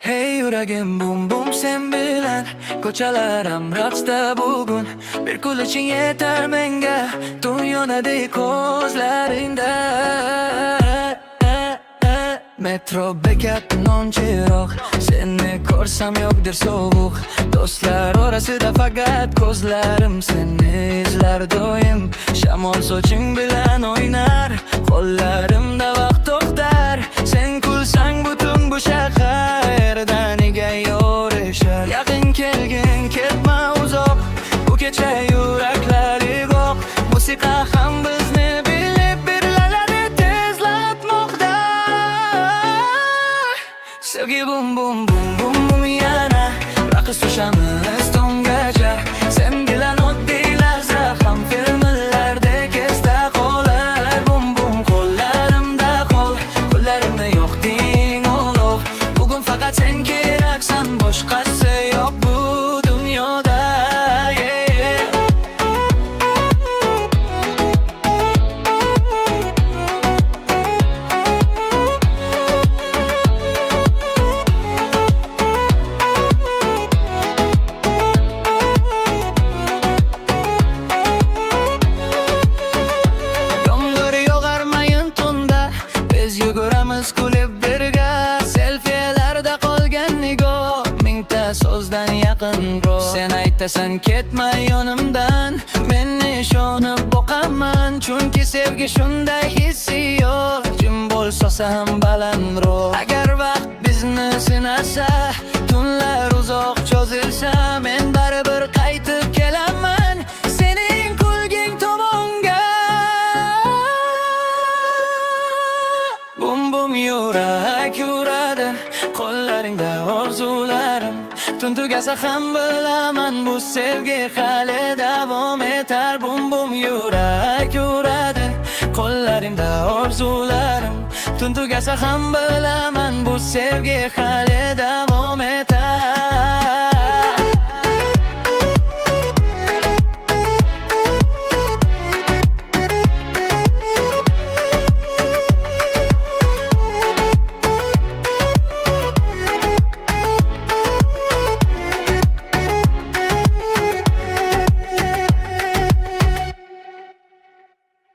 Hey yuragim bum bum sen bilan ko'chalarim raqsda bugun bir kul için yeter menga dunyodagi ko'zlaringda metro bekat non chiroq seni ko'rsam yo'qdir sovuq do'stlar orasida faqat ko'zlarim seni izlar doim shamol soching bilan o'ynar qo'llarimda vaqt to'xtar sen kulsang butun bu shahar erdaniga yorishar yaqin kelgin ketma uzoq bu kecha yuraklar uyg'oq musiqa ham bizni bilib birlarini tezlatmoqda sevgi bum bum bum bum bum yana raqs tushamiz tongacha sen bilan oddiy lahza ham filmlardek esda qolar bum bum qo'llarimda qo'llarimda yo'q deng olov bugun faqat sen keraksan boshqasi yo'q bu dunyoda Yomg'ir yog'armayin tunda biz yuguramiz kulib birga selfielarda qolgan nigoh mingta so'zdan yaqinroq sen aytasan ketma yonimdan men ishonib boqaman chunki sevgi shunday hissiyot jim bo'lsa ham balandroq agar vaqt bizni sinasa tunlar uzoq cho'zilsa men baribir qaytib kelaman sening kulging tomonga bum bum yurak yuradi qo'llaringda orzularim tun tugasa ham bilaman bu sevgi hali davom etar bum bum yurak yuradi qo'llaringda orzularim tun tugasa ham bilaman bu sevgi hali davom etar